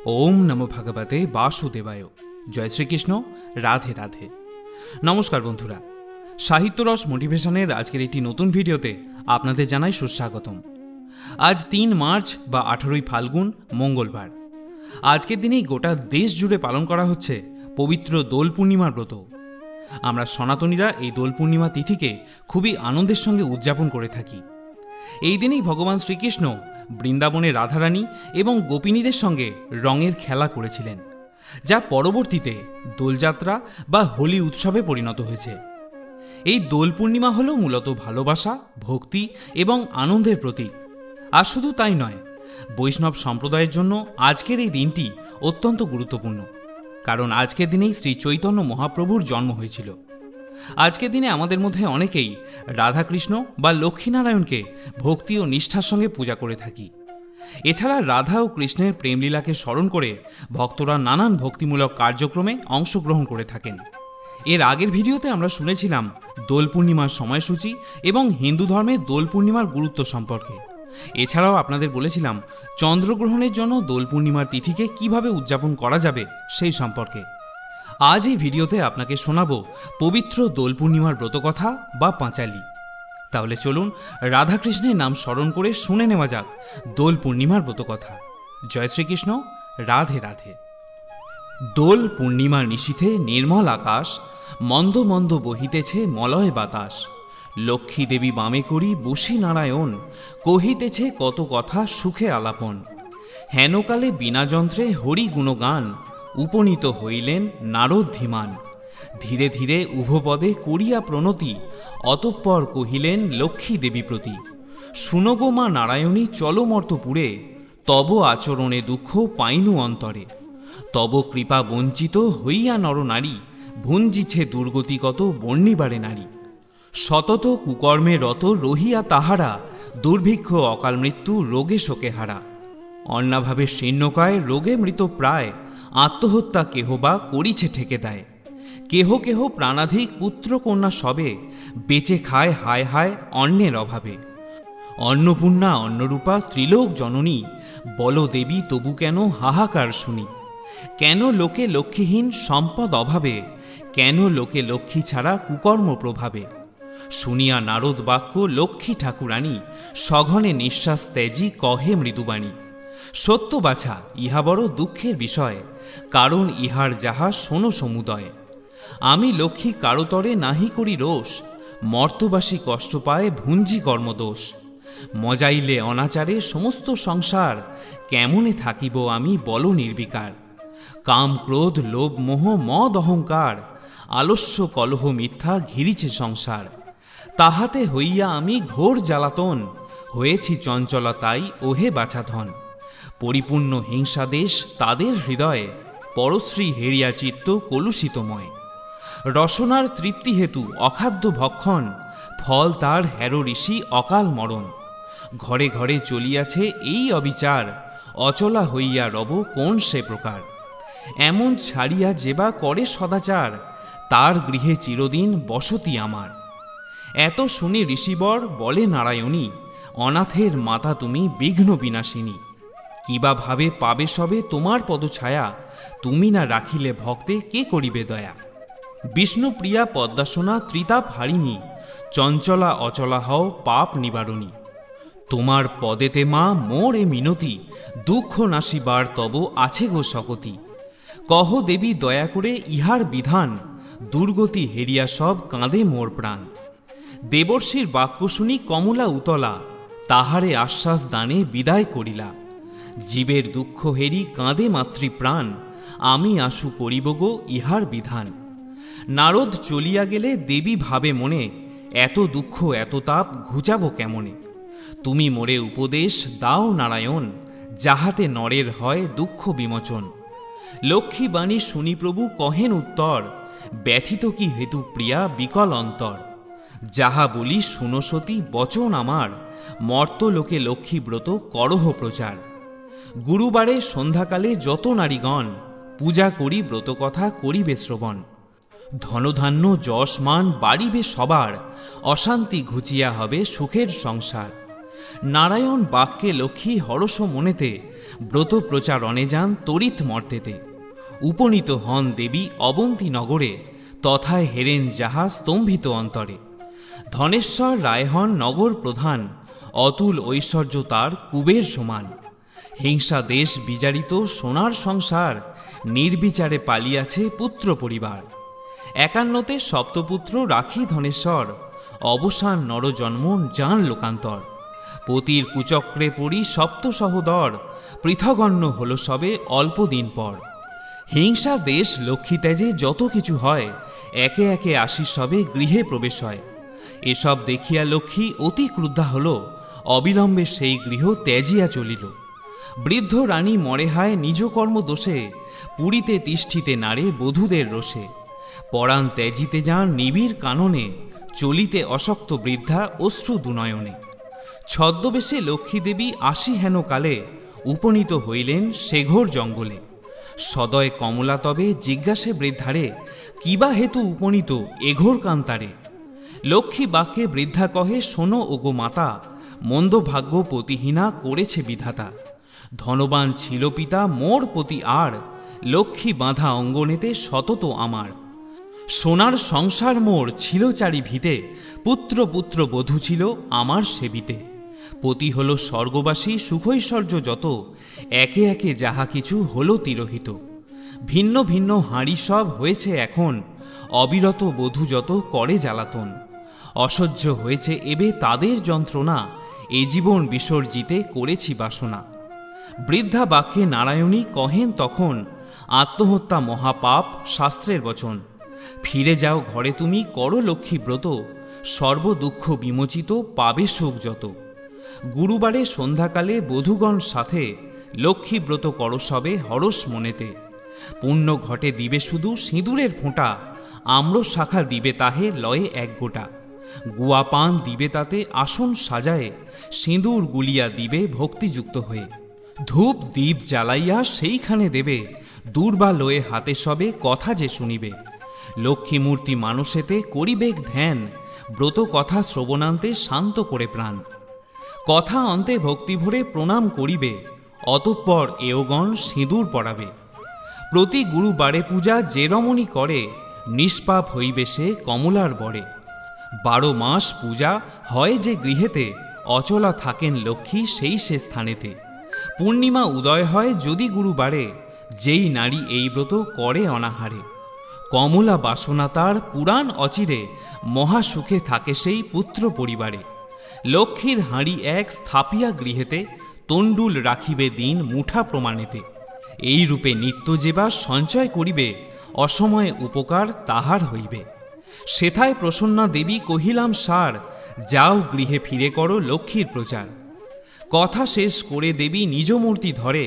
ওম নমো ভগবতে বাসুদেবায়। জয় শ্রীকৃষ্ণ। রাধে রাধে। নমস্কার বন্ধুরা, সাহিত্যরস মোটিভেশনের আজকের একটি নতুন ভিডিওতে আপনাদের জানাই সুস্বাগতম। আজ ৩ মার্চ বা 18ই ফাল্গুন, মঙ্গলবার। আজকের দিনেই গোটা দেশ জুড়ে পালন করা হচ্ছে পবিত্র দোল পূর্ণিমার ব্রত। আমরা সনাতনীরা এই দোল পূর্ণিমা তিথিকে খুবই আনন্দের সঙ্গে উদযাপন করে থাকি। এই দিনেই ভগবান শ্রীকৃষ্ণ বৃন্দাবনে রাধারানী এবং গোপিনীদের সঙ্গে রঙের খেলা করেছিলেন, যা পরবর্তীতে দোলযাত্রা বা হোলি উৎসবে পরিণত হয়েছে। এই দোল পূর্ণিমা হল মূলত ভালোবাসা, ভক্তি এবং আনন্দের প্রতীক। আর শুধু তাই নয়, বৈষ্ণব সম্প্রদায়ের জন্য আজকের এই দিনটি অত্যন্ত গুরুত্বপূর্ণ, কারণ আজকের দিনেই শ্রী চৈতন্য মহাপ্রভুর জন্ম হয়েছিল। আজকের দিনে আমাদের মধ্যে অনেকেই রাধাকৃষ্ণ বা লক্ষ্মীনারায়ণকে ভক্তি ও নিষ্ঠার সঙ্গে পূজা করে থাকি। এছাড়া রাধা ও কৃষ্ণের প্রেমলীলাকে স্মরণ করে ভক্তরা নানান ভক্তিমূলক কার্যক্রমে অংশগ্রহণ করে থাকেন। এর আগের ভিডিওতে আমরা শুনেছিলাম দোল পূর্ণিমার সময়সূচি এবং হিন্দু ধর্মে দোল পূর্ণিমার গুরুত্ব সম্পর্কে। এছাড়াও আপনাদের বলেছিলাম চন্দ্রগ্রহণের জন্য দোল পূর্ণিমার তিথিকে কিভাবে উদযাপন করা যাবে সেই সম্পর্কে। আজ এই ভিডিওতে আপনাকে শোনাবো পবিত্র দোল পূর্ণিমার ব্রতকথা বা পাঁচালী। তাহলে চলুন রাধাকৃষ্ণের নাম স্মরণ করে শুনে নেওয়া যাক দোল পূর্ণিমার ব্রতকথা। জয় শ্রীকৃষ্ণ। রাধে রাধে। দোল পূর্ণিমার নিশীথে নির্মল আকাশ, মন্দ মন্দ বহিতেছে মলয় বাতাস। লক্ষ্মী দেবী বামে করি বসি নারায়ণ, কহিতেছে কত কথা সুখে আলাপন। হেনকালে বিনা যন্ত্রে হরি গুণগান, উপনীত হইলেন নারদ ধীমান। ধীরে ধীরে উভপদে করিয়া প্রণতি, অতঃপর কহিলেন লক্ষ্মী দেবী প্রতি। শুনো গো মা নারায়ণী চলমর্তপুরে, তব আচরণে দুঃখ পাইনু অন্তরে। তব কৃপা বঞ্চিত হইয়া নরনারী, ভুঞ্জিছে দুর্গতি কত বর্ণিবারে নারী। সতত কুকর্মে রত রহিয়া তাহারা, দুর্ভিক্ষ অকাল মৃত্যু রোগে শোকে হারা। অন্নাভাবে শীর্ণকায় রোগে মৃত প্রায়, আত্মহত্যা কেহ বা করিছে ঠেকে দেয়। কেহ কেহ প্রাণাধিক পুত্র কন্যা সবে, বেঁচে খায় হায় হায় অন্নের অভাবে। অন্নপূর্ণা অন্নরূপা ত্রিলোক জননী, বল দেবী তবু কেন হাহাকার শুনি। কেন লোকে লক্ষ্মীহীন সম্পদ অভাবে, কেন লোকে লক্ষ্মী ছাড়া কুকর্ম প্রভাবে। শুনিয়া নারদ বাক্য লক্ষ্মী ঠাকুরানী, সঘনে নিঃশ্বাস ত্যাজি কহে মৃদুবাণী। সত্য বাছা ইহা বড় দুঃখের বিষয়, কারণ ইহার যাহা শোনো সমুদয়। আমি লক্ষ্মী কারোতরে নাহি করি রোষ, মর্তবাসী কষ্ট পায় ভুঞ্জি কর্মদোষ। মজাইলে অনাচারে সমস্ত সংসার, কেমনে থাকিব আমি বল নির্বিকার। কাম ক্রোধ লোভ মোহ মদ অহংকার, আলস্য কলহ মিথ্যা ঘিরিছে সংসার। তাহাতে হইয়া আমি ঘোর জ্বালাতন, হয়েছি চঞ্চলতাই ওহে বাছাধন। পরিপূর্ণ হিংসাদেশ তাদের হৃদয়ে, পরশ্রী হেরিয়া চিত্ত কলুষিতময়। রসনার তৃপ্তি হেতু অখাদ্য ভক্ষণ, ফল তার হের ঋষি অকাল মরণ। ঘরে ঘরে চলিয়াছে এই অবিচার, অচলা হইয়া রব কোন সে প্রকার। এমন ছাড়িয়া যেবা করে সদাচার, তার গৃহে চিরদিন বসতি আমার। এত শুনি ঋষিবর বলে নারায়ণী, অনাথের মাতা তুমি বিঘ্ন বিনাশিনী। কিবা ভাবে পাবে সবে তোমার পদছায়া, তুমি না রাখিলে ভক্তে কে করিবে দয়া। বিষ্ণুপ্রিয়া পদ্মাসনা ত্রিতাপ হারিণী, চঞ্চলা অচলা হও পাপ নিবারণী। তোমার পদেতে মা মোর এ মিনতি, দুঃখ নাশিবার তব আছে গো শকতি। কহ দেবী দয়া করে ইহার বিধান, দুর্গতি হেরিয়া সব কাঁদে মোর প্রাণ। দেবর্ষির বাক্য শুনি কমলা উতলা, তাহারে আশ্বাস দানে বিদায় করিলা। জীবের দুঃখ হেরি কাঁদে মাতৃপ্রাণ, আমি আশু করিব গো ইহার বিধান। নারদ চলিয়া গেলে দেবী ভাবে মনে, এত দুঃখ এত তাপ ঘুচাবো কেমনে। তুমি মোরে উপদেশ দাও নারায়ণ, যাহাতে নরের হয় দুঃখ বিমোচন। লক্ষ্মী বাণী শুনি প্রভু কহেন উত্তর, ব্যথিত কি হেতু প্রিয়া বিকল অন্তর। যাহা বলি শুনো সতী বচন আমার, মর্তলোকে লক্ষ্মী ব্রত করহ প্রচার। গুরুবারে সন্ধ্যাকালে যত নারীগণ, পূজা করি ব্রতকথা করিবে শ্রবণ। ধনধান্য যশ মান বাড়িবে সবার, অশান্তি ঘুচিয়া হবে সুখের সংসার। নারায়ণ বাক্যে লক্ষ্মী হরষ মনেতে ব্রত প্রচারণে যান তড়িৎ মর্তেতে। উপনীত হন দেবী অবন্তী নগরে, তথায় হেরেন যাহা স্তম্ভিত অন্তরে। ধনেশ্বর রায় হন নগর প্রধান, অতুল ঐশ্বর্য তার কুবের সমান। হিংসা দেশ বিজারিত সোনার সংসার, নির্বিচারে পালিয়াছে পুত্র পরিবার। 51তে সপ্তপুত্র রাখি ধনেশ্বর, অবসান নরজন্ম যান লোকান্তর। পতির কুচক্রে পড়ি সপ্ত সহোদর, পৃথগণ্য হল সবে অল্প দিন পর। হিংসা দেশ লক্ষ্মী ত্যাজে যত কিছু হয়, একে একে আসি সবে গৃহে প্রবেশ হয়। এসব দেখিয়া লক্ষ্মী অতি ক্রুদ্ধা হল, অবিলম্বে সেই গৃহ ত্যাজিয়া চলিল। বৃদ্ধ রানী মরে হায় নিজ কর্ম দোষে, পুরীতে তিষ্ঠিতে নারে বধূদের রোষে। পরাণ ত্যাজিতে যান নিবিড় কাননে, চলিতে অশক্ত বৃদ্ধা অশ্রু দুনয়নে। ছদ্মবেশে লক্ষ্মী দেবী আসি হেন কালে, উপনীত হইলেন সেঘোর জঙ্গলে। সদয় কমলা তবে জিজ্ঞাসে বৃদ্ধারে, কিবা হেতু উপনীত এঘোর কান্তারে। লক্ষ্মী বাক্যে বৃদ্ধা কহে, শোনো ওগো মাতা, মন্দ ভাগ্য পতিহীনা করেছে বিধাতা। ধনবান ছিল পিতা মোর পতি আর, লক্ষ্মী বাঁধা অঙ্গনেতে সতত আমার। সোনার সংসার মোর ছিল চারি ভিতে, পুত্র পুত্র বধূ ছিল আমার সেবিতে। পতি হল স্বর্গবাসী সুখৈশ্বর্য যত, একে একে যাহা কিছু হল তিরোহিত। ভিন্ন ভিন্ন হাঁড়ি সব হয়েছে এখন, অবিরত বধূ যত করে জ্বালাতন। অসহ্য হয়েছে এবে তাদের যন্ত্রণা, এ জীবন বিসর্জিতে করেছি বাসনা। বৃদ্ধা বাক্যে নারায়ণী কহেন তখন, আত্মহত্যা মহাপাপ শাস্ত্রের বচন। ফিরে যাও ঘরে তুমি করো লক্ষ্মী ব্রত, সর্বদুঃখ বিমোচিত পাবে সুখ যত। গুরুবারে সন্ধ্যাকালে বধূগণ সাথে, লক্ষ্মী ব্রত করো সবে হরস মনেতে। পুণ্য ঘটে দিবে শুধু সিঁদুরের ফোঁটা, আম্র শাখা দিবে তাহে লয়ে এক গোটা। গুয়া পান দিবে তাতে আসন সাজায়ে, সিঁদুর গুলিয়া দিবে ভক্তিযুক্ত হয়ে। ধূপ দীপ জ্বালাইয়া সেইখানে দেবে, দূর্বা লয়ে হাতে সবে কথা যে শুনিবে। লক্ষ্মী মূর্তি মানসেতে করিবেক ধ্যান, ব্রত কথা শ্রবণান্তে শান্ত করে প্রাণ। কথা অন্তে ভক্তি ভরে প্রণাম করিবে, অতঃপর এওগণ সিঁদুর পরাবে। প্রতি গুরুবারে পূজা যে রমণী করে, নিষ্পাপ হইবে সে কমলার বরে। 12 মাস পূজা হয় যে গৃহেতে, অচলা থাকেন লক্ষ্মী সেই সে স্থানেতে। পূর্ণিমা উদয় হয় যদি গুরুবারে, যেই নারী এই ব্রত করে অনাহারে। কমলা বাসনা তার পুরাণ অচিরে, মহাসুখে থাকে সেই পুত্র পরিবারে। লক্ষ্মীর হাঁড়ি এক স্থাপিয়া গৃহেতে, তণ্ডুল রাখিবে দিন মুঠা প্রমাণেতে। এই রূপে নিত্য যেবা সঞ্চয় করিবে, অসময়ে উপকার তাহার হইবে। সেথায় প্রসন্না দেবী কহিলাম সার, যাও গৃহে ফিরে করো লক্ষ্মীর প্রচার। কথা শেষ করে দেবী নিজ মূর্তি ধরে,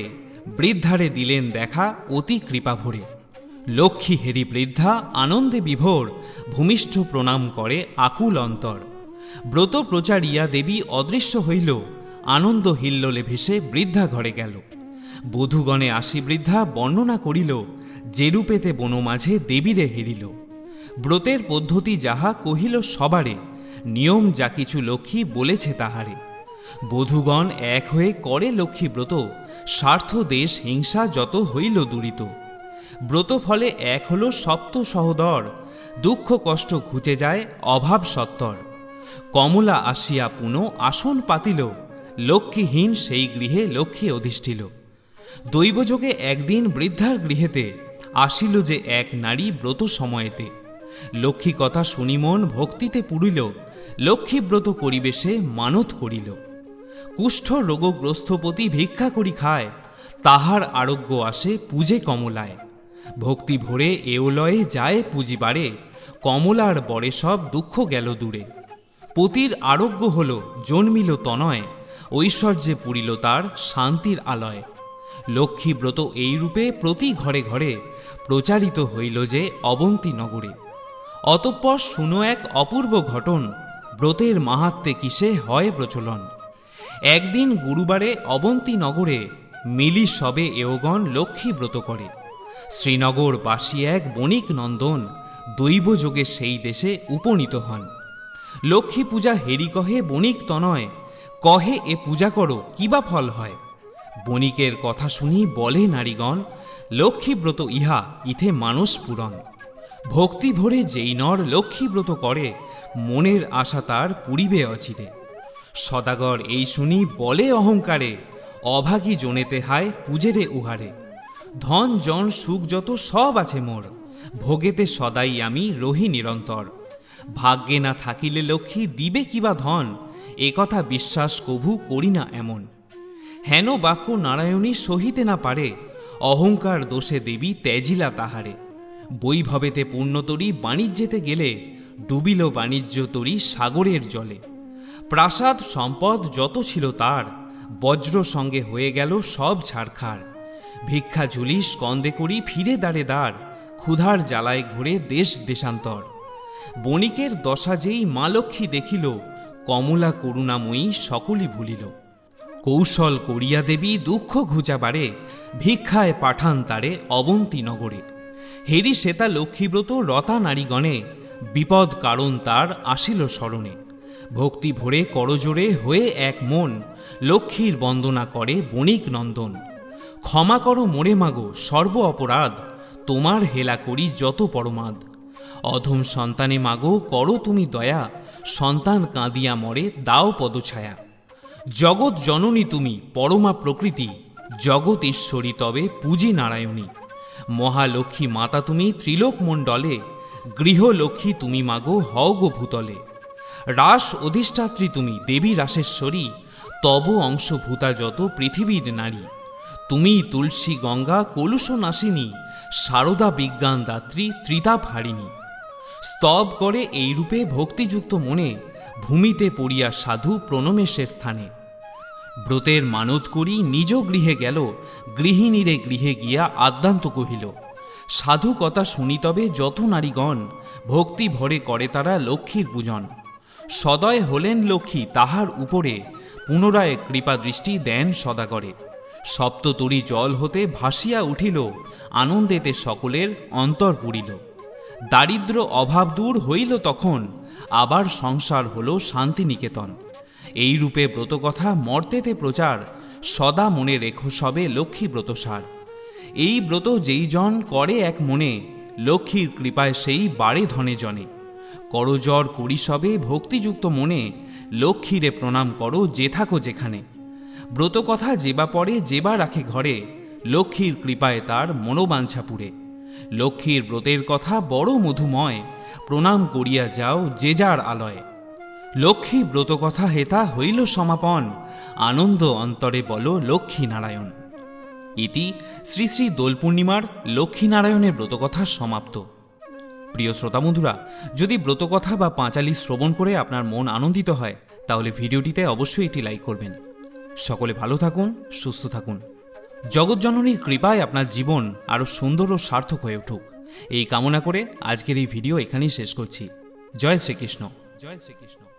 বৃদ্ধারে দিলেন দেখা অতি কৃপা ভরে। লক্ষ্মী হেরি বৃদ্ধা আনন্দে বিভোর, ভূমিষ্ঠ প্রণাম করে আকুল অন্তর। ব্রত প্রচারিয়া দেবী অদৃশ্য হইল, আনন্দ হিল্লোলে ভেসে বৃদ্ধা ঘরে গেল। বধূগণে আসি বৃদ্ধা বর্ণনা করিল, যেরূপেতে বনমাঝে দেবীরে হেরিল। ব্রতের পদ্ধতি যাহা কহিল সবারে, নিয়ম যা কিছু লক্ষ্মী বলেছে তাহারে। বধূগণ এক হয়ে করে লক্ষ্মী ব্রত, স্বার্থ দেশ হিংসা যত হইল দূরিত। ব্রত ফলে এক হল সপ্ত সহোদর, দুঃখ কষ্ট ঘুচে যায় অভাব সত্তর। কমলা আসিয়া পুনঃ আসন পাতিল, লক্ষ্মীহীন সেই গৃহে লক্ষ্মী অধিষ্ঠিল। দৈবযোগে একদিন বৃদ্ধার গৃহেতে, আসিল যে এক নারী ব্রত সময়েতে। লক্ষ্মী কথা শুনি মন ভক্তিতে পুরিল, লক্ষ্মী ব্রত করিবে সে মানত করিল। কুষ্ঠ রোগগ্রস্তপতি ভিক্ষা করি খায়, তাহার আরোগ্য আসে পূজে কমলায়। ভক্তি ভরে এওলয়ে যায় পুজিবারে, কমলার বরে সব দুঃখ গেল দূরে। পতির আরোগ্য হল জন্মিল তনয়, ঐশ্বর্যে পুরিল তার শান্তির আলয়। লক্ষ্মী ব্রত এই রূপে প্রতি ঘরে ঘরে, প্রচারিত হইল যে অবন্তী নগরে। অতঃপর শুনো এক অপূর্ব ঘটন, ব্রতের মাহাত্ম্যে কিসে হয় প্রচলন। একদিন গুরুবারে অবন্তী নগরে, মিলি সবে এওগণ লক্ষ্মী ব্রত করে। শ্রীনগরবাসী এক বণিক নন্দন, দৈবযোগে সেই দেশে উপনীত হন। লক্ষ্মী পূজা হেরি কহে বণিক তনয়, কহে এ পূজা করো কি বা ফল হয়। বণিকের কথা শুনি বলে নারীগণ, লক্ষ্মীব্রত ইহা ইথে মানস পূরণ। ভক্তি ভরে যেই নর লক্ষ্মীব্রত করে, মনের আশা তার পুরিবে অচিরে। সদাগর এই শুনি বলে অহংকারে, অভাগী জনেতে হায় পূজেরে উহারে। ধন জন সুখ যত সব আছে মোর, ভোগেতে সদাই আমি রহি নিরন্তর। ভাগ্যে না থাকিলে লক্ষ্মী দিবে কিবা ধন, একথা বিশ্বাস কভু করি না এমন। হেন বাক্য নারায়ণী সহিতে না পারে, অহংকার দোষে দেবী ত্যাজিলা তাহারে। বৈভবেতে পূর্ণতরী বাণিজ্যেতে গেলে, ডুবিল বাণিজ্য তরী সাগরের জলে। প্রাসাদ সম্পদ যত ছিল তার, বজ্র সঙ্গে হয়ে গেল সব ছাড়খাড়। ভিক্ষা ঝুলি স্কন্দে করি ফিরে দাঁড়ে দ্বার, ক্ষুধার জ্বালায় ঘুরে দেশ দেশান্তর। বণিকের দশা যেই মা লক্ষ্মী দেখিল, কমলা করুণাময়ী সকলই ভুলিল। কৌশল করিয়া দেবী দুঃখ ঘুচাবারে, ভিক্ষায় পাঠান তারে অবন্তী নগরে। হেরি শ্বেতা লক্ষ্মীব্রত রতা নারীগণে, বিপদ কারণ তার আসিল স্মরণে। ভক্তি ভরে করজোড়ে হয়ে এক মন, লক্ষ্মীর বন্দনা করে বণিক নন্দন। ক্ষমা করো মোরে মাগো সর্ব অপরাধ, তোমার হেলা করি যত পরমাদ। অধম সন্তানে মাগো করো তুমি দয়া, সন্তান কাঁদিয়া মরে দাও পদছায়া। জগৎ জননী তুমি পরমা প্রকৃতি, জগৎ ঈশ্বরী তবে পূজি নারায়ণী। মহালক্ষ্মী মাতা তুমি ত্রিলোক মণ্ডলে, গৃহলক্ষ্মী তুমি মাগো হও গো ভূতলে। রাস অধিষ্ঠাত্রী তুমি দেবী রাসেশ্বরী, তব অংশভূতা যত পৃথিবীর নারী। তুমি তুলসী গঙ্গা কলুষ নাসিনী, সারদা বিজ্ঞান দাত্রী ত্রিতাপ হারিণী। স্তব করে এই রূপে ভক্তিযুক্ত মনে, ভূমিতে পড়িয়া সাধু প্রণমে সে স্থানে। ব্রতের মানত করি নিজ গৃহে গেল, গৃহিণীরে গৃহে গিয়া আদ্যান্ত কহিল। সাধু কথা শুনি তবে যত নারীগণ, ভক্তি ভরে করে তারা লক্ষ্মীর পূজন। সদয় হলেন লক্ষ্মী তাহার উপরে, পুনরায় কৃপা দৃষ্টি দেন সদাগরে। সপ্ততরী জল হতে ভাসিয়া উঠিল, আনন্দেতে সকলের অন্তর পুরিল। দারিদ্র অভাব দূর হইল তখন, আবার সংসার হল শান্তিনিকেতন। এই রূপে ব্রতকথা মর্তেতে প্রচার, সদা মনে রেখো সবে লক্ষ্মী ব্রতসার। এই ব্রত যেই জন করে এক মনে, লক্ষ্মীর কৃপায় সেই বাড়ে ধনে জনে। করজর করি সবে ভক্তিযুক্ত মনে, লক্ষ্মীরে প্রণাম করো যে থাকো যেখানে। ব্রতকথা যেবা পড়ে যেবা রাখে ঘরে, লক্ষ্মীর কৃপায় তার মনোবাঞ্ছা পুরে। লক্ষ্মীর ব্রতের কথা বড় মধুময়, প্রণাম করিয়া যাও যে যার আলয়। লক্ষ্মী ব্রতকথা হেতা হইল সমাপন, আনন্দ অন্তরে বলো লক্ষ্মী নারায়ণ। ইতি শ্রী শ্রী দোল পূর্ণিমার লক্ষ্মীনারায়ণের ব্রতকথা সমাপ্ত। প্রিয় শ্রোতা বন্ধুরা, যদি ব্রতকথা বা পাঁচালী শ্রবণ করে আপনার মন আনন্দিত হয়, তাহলে ভিডিওটিতে অবশ্যই একটি লাইক করবেন। সকলে ভালো থাকুন, সুস্থ থাকুন। জগৎজননীর কৃপায় আপনার জীবন আরও সুন্দর ও সার্থক হয়ে উঠুক, এই কামনা করে আজকের এই ভিডিও এখানেই শেষ করছি। জয় শ্রীকৃষ্ণ। জয় শ্রীকৃষ্ণ।